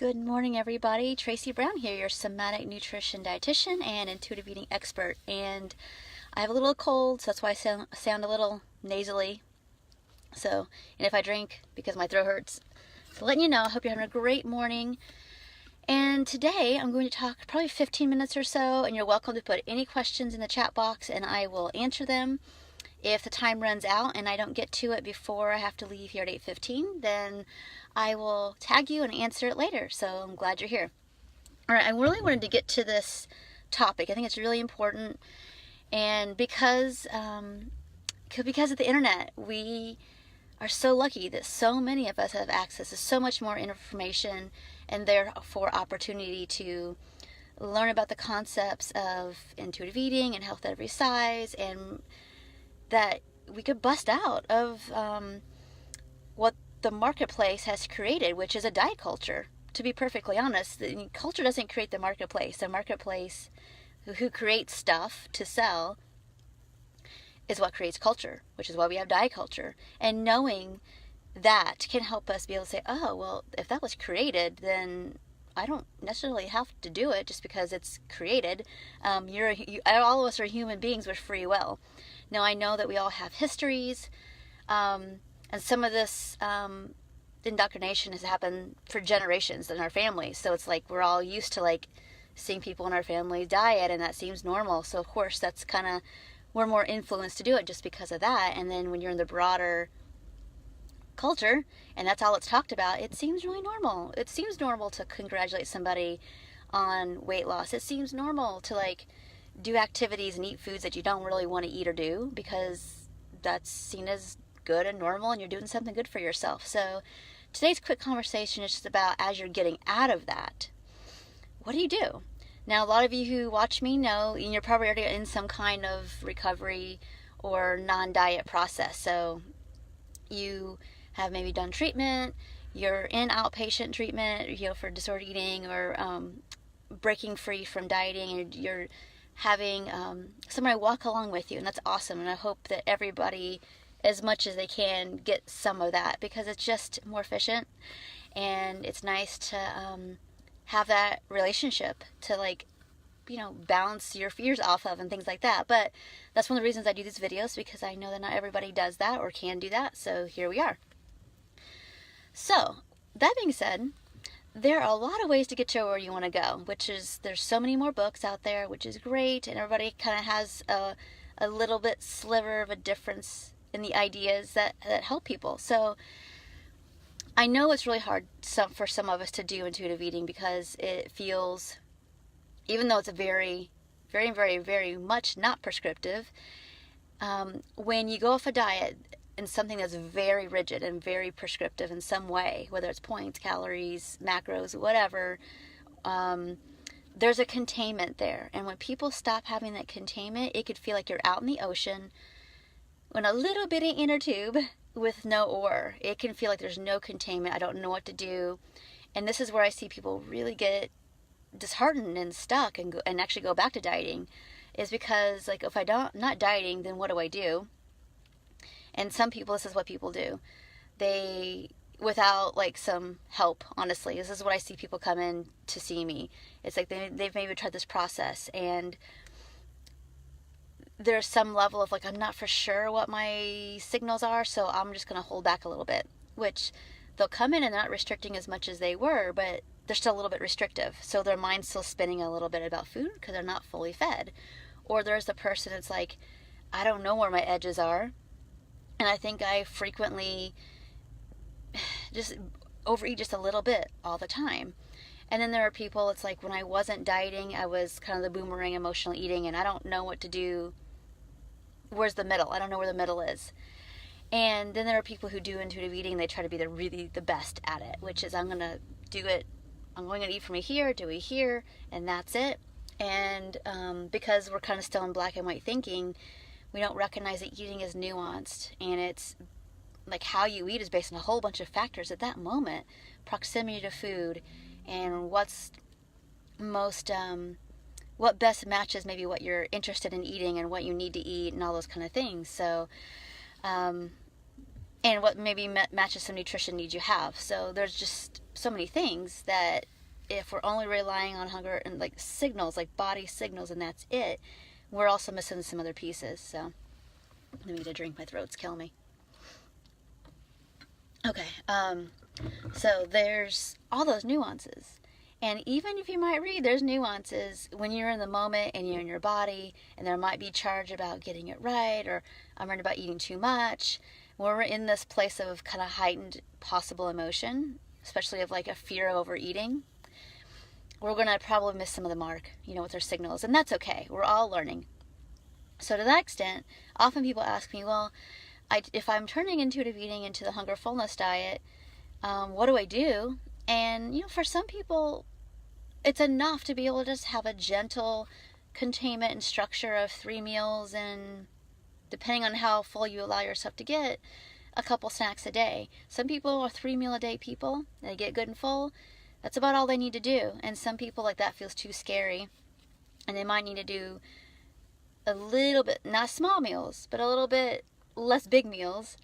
Good morning, everybody. Tracy Brown here, your somatic nutrition dietitian and intuitive eating expert. And I have a little cold, so that's why I sound a little nasally. And if I drink because my throat hurts, so letting you know, I hope you're having a great morning. And today I'm going to talk probably 15 minutes or so, and you're welcome to put any questions in the chat box and I will answer them. If the time runs out and I don't get to it before I have to leave here at 8:15, then I will tag you and answer it later. So I'm glad you're here. All right, I really wanted to get to this topic. I think it's really important, and because of the internet, we are so lucky that so many of us have access to so much more information and therefore opportunity to learn about the concepts of intuitive eating and health at every size, and that we could bust out of what the marketplace has created, which is a diet culture. To be perfectly honest, the culture doesn't create the marketplace. The marketplace, who creates stuff to sell, is what creates culture, which is why we have diet culture. And knowing that can help us be able to say, oh, well, if that was created, then I don't necessarily have to do it just because it's created. All of us are human beings with free will. Now, I know that we all have histories, and some of this indoctrination has happened for generations in our families. So it's like we're all used to like seeing people in our family diet, and that seems normal. So of course that's we're more influenced to do it just because of that. And then when you're in the broader culture and that's all it's talked about, it seems really normal. It seems normal to congratulate somebody on weight loss. It seems normal to like do activities and eat foods that you don't really want to eat or do because that's seen as good and normal and you're doing something good for yourself. So today's quick conversation is just about, as you're getting out of that, what do you do? Now, a lot of you who watch me know, and you're probably already in some kind of recovery or non-diet process. So you have maybe done treatment, you're in outpatient treatment, for disordered eating or breaking free from dieting, and you're having somebody walk along with you, and that's awesome. And I hope that everybody, as much as they can, get some of that, because it's just more efficient and it's nice to have that relationship to bounce your fears off of and things like that. But that's one of the reasons I do these videos, because I know that not everybody does that or can do that. So here we are. So that being said, there are a lot of ways to get to where you want to go, which is, there's so many more books out there, which is great, and everybody kind of has a little bit sliver of a difference in the ideas that help people. So I know it's really hard for some of us to do intuitive eating, because it feels, even though it's a very, very, very, very much not prescriptive, when you go off a diet and something that's very rigid and very prescriptive in some way, whether it's points, calories, macros, whatever, there's a containment there. And when people stop having that containment, it could feel like you're out in the ocean in a little bitty inner tube with no oar. It can feel like there's no containment. I don't know what to do. And this is where I see people really get disheartened and stuck and actually go back to dieting, is because, like, if not dieting, then what do I do? And some people, this is what people do. They, without like some help, honestly, this is what I see people come in to see me. It's like they've maybe tried this process, and there's some level of like, I'm not for sure what my signals are, so I'm just going to hold back a little bit, which they'll come in and not restricting as much as they were, but they're still a little bit restrictive. So their mind's still spinning a little bit about food because they're not fully fed. Or there's the person that's like, I don't know where my edges are, and I think I frequently just overeat just a little bit all the time. And then there are people, it's like, when I wasn't dieting, I was kind of the boomerang emotional eating, and I don't know what to do. Where's the middle? I don't know where the middle is. And then there are people who do intuitive eating, they try to be the best at it, which is, I'm going to do it, I'm going to eat from here, do it here, and that's it. And because we're kind of still in black and white thinking, we don't recognize that eating is nuanced, and it's like how you eat is based on a whole bunch of factors at that moment. Proximity to food, and what's most, what best matches maybe what you're interested in eating and what you need to eat and all those kind of things. So, and what maybe matches some nutrition needs you have. So there's just so many things that if we're only relying on hunger and like signals, like body signals, and that's it, we're also missing some other pieces. So let me get a drink, my throat's killing me. Okay, so there's all those nuances. And even if you might read, there's nuances when you're in the moment and you're in your body, and there might be charge about getting it right, or I'm worried about eating too much. When we're in this place of kind of heightened possible emotion, especially of like a fear of overeating, we're going to probably miss some of the mark, with our signals. And that's okay. We're all learning. So to that extent, often people ask me, well, if I'm turning intuitive eating into the hunger fullness diet, what do I do? And, for some people, it's enough to be able to just have a gentle containment and structure of 3 meals, and depending on how full you allow yourself to get, a couple snacks a day. Some people are 3 meal a day people. They get good and full. That's about all they need to do. And some people, like, that feels too scary, and they might need to do a little bit, not small meals, but a little bit less big meals,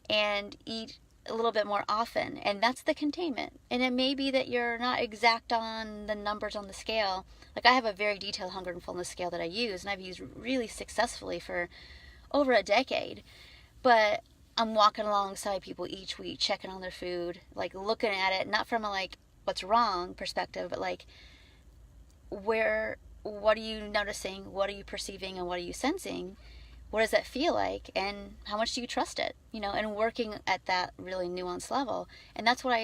and eat a little bit more often. And that's the containment. And it may be that you're not exact on the numbers on the scale. Like, I have a very detailed hunger and fullness scale that I use, and I've used really successfully for over a decade. But I'm walking alongside people each week, checking on their food, like looking at it, not from a like what's wrong perspective, but like what are you noticing, what are you perceiving, and what are you sensing? What does that feel like, and how much do you trust it? And working at that really nuanced level. And that's what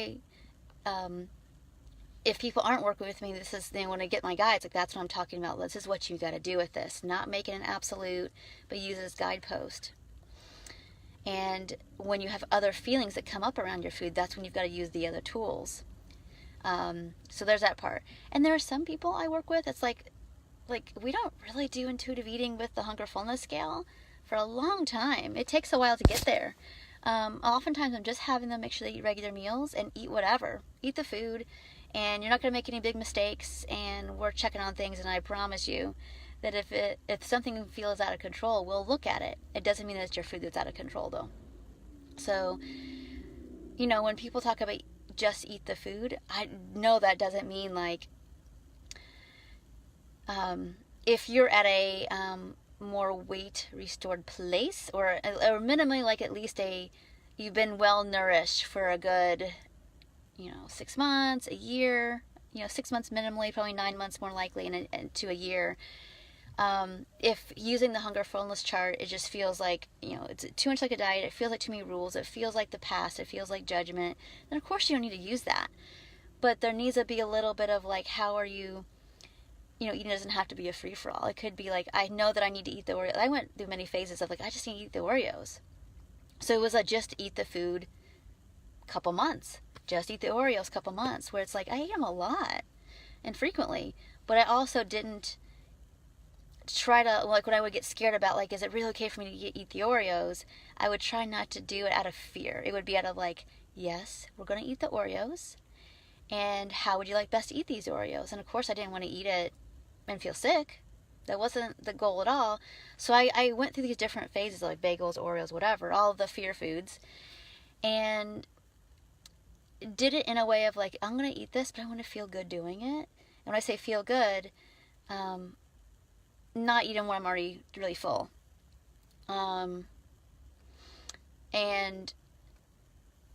if people aren't working with me, when I get my guides, like, that's what I'm talking about. This is what you got to do with this. Not make it an absolute, but use it as guidepost. And when you have other feelings that come up around your food, that's when you've got to use the other tools. So there's that part. And there are some people I work with, it's like we don't really do intuitive eating with the hunger fullness scale for a long time. It takes a while to get there. Oftentimes I'm just having them make sure they eat regular meals and eat whatever. Eat the food, and you're not going to make any big mistakes, and we're checking on things, and I promise you that if something feels out of control, we'll look at it. It doesn't mean that it's your food that's out of control, though. So, when people talk about just eat the food, I know that doesn't mean like if you're at a more weight restored place, or minimally like at least you've been well nourished for a good 6 months, a year, 6 months minimally, probably 9 months more likely, and to a year. If using the hunger fullness chart, it just feels like, it's too much like a diet, it feels like too many rules, it feels like the past, it feels like judgment, then of course you don't need to use that. But there needs to be a little bit of like, how are you, eating doesn't have to be a free-for-all. It could be like, I know that I need to eat the Oreos. I went through many phases of like, I just need to eat the Oreos. So it was a just eat the food couple months. Just eat the Oreos couple months, where it's like, I eat them a lot and frequently. But I also didn't try to, like, when I would get scared about, like, is it really okay for me to eat the Oreos? I would try not to do it out of fear. It would be out of like, yes, we're going to eat the Oreos. And how would you like best to eat these Oreos? And of course I didn't want to eat it and feel sick. That wasn't the goal at all. So I went through these different phases, like bagels, Oreos, whatever, all of the fear foods, and did it in a way of like, I'm going to eat this, but I want to feel good doing it. And when I say feel good, not eating when I'm already really full.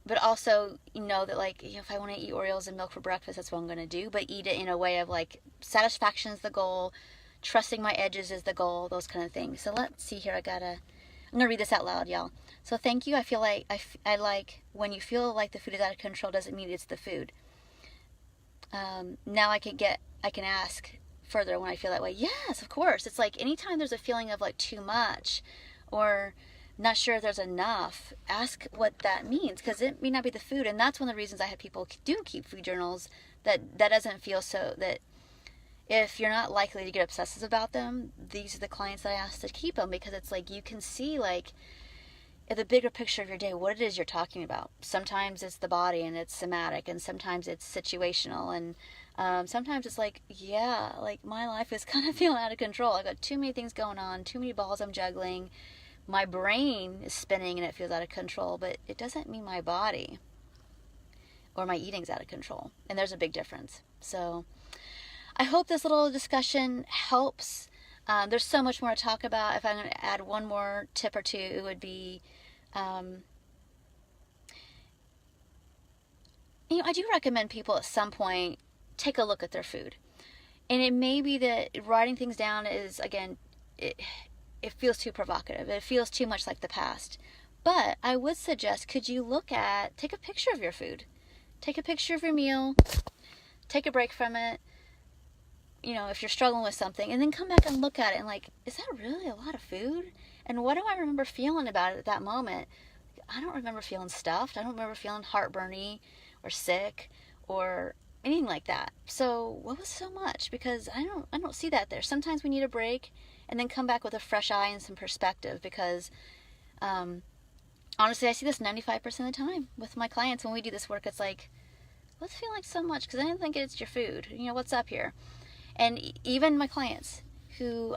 But also, that like, if I want to eat Oreos and milk for breakfast, that's what I'm going to do. But eat it in a way of like, satisfaction is the goal, trusting my edges is the goal, those kind of things. So let's see here. I'm going to read this out loud, y'all. So thank you. I feel like, I like when you feel like the food is out of control, doesn't mean it's the food. Now I can ask further when I feel that way. Yes, of course. It's like anytime there's a feeling of like too much, or not sure if there's enough, ask what that means, because it may not be the food. And that's one of the reasons I have people do keep food journals, that doesn't feel so, that if you're not likely to get obsessive about them, these are the clients that I ask to keep them, because it's like you can see like in the bigger picture of your day what it is you're talking about. Sometimes it's the body and it's somatic, and sometimes it's situational, and sometimes it's like, yeah, like my life is kind of feeling out of control. I got too many things going on, too many balls I'm juggling. My brain is spinning and it feels out of control, but it doesn't mean my body. or my eating's out of control. And there's a big difference. So I hope this little discussion helps. There's so much more to talk about. If I'm going to add one more tip or two, it would be, I do recommend people at some point take a look at their food. And it may be that writing things down is, again, it feels too provocative. It feels too much like the past. But I would suggest, could you take a picture of your food. Take a picture of your meal. Take a break from it. If you're struggling with something, and then come back and look at it and like, is that really a lot of food? And what do I remember feeling about it at that moment? I don't remember feeling stuffed. I don't remember feeling heartburny or sick or anything like that. So what was so much? Because I don't see that there. Sometimes we need a break and then come back with a fresh eye and some perspective, because honestly, I see this 95% of the time with my clients. When we do this work, it's like, what's feeling like so much? Because I didn't think it's your food. What's up here? And even my clients who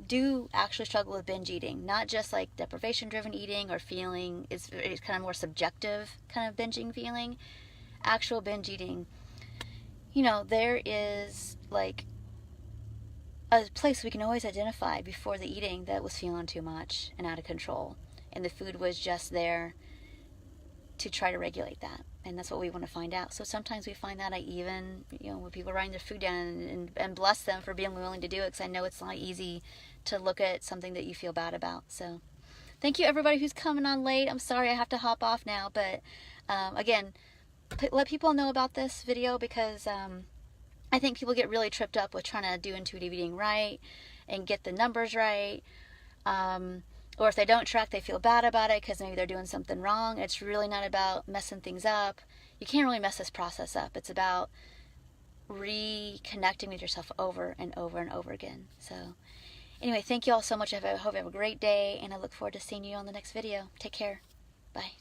do actually struggle with binge eating, not just like deprivation-driven eating or feeling, it's kind of more subjective kind of binging feeling, actual binge eating, there is like a place we can always identify before the eating that was feeling too much and out of control. And the food was just there to try to regulate that. And that's what we want to find out. So sometimes we find that even, when people are writing their food down, and bless them for being willing to do it, because I know it's not easy to look at something that you feel bad about. So thank you everybody who's coming on late. I'm sorry I have to hop off now, but again, let people know about this video, because I think people get really tripped up with trying to do intuitive eating right and get the numbers right. Or if they don't track, they feel bad about it because maybe they're doing something wrong. It's really not about messing things up. You can't really mess this process up. It's about reconnecting with yourself over and over and over again. So anyway, thank you all so much. I hope you have a great day, and I look forward to seeing you on the next video. Take care. Bye.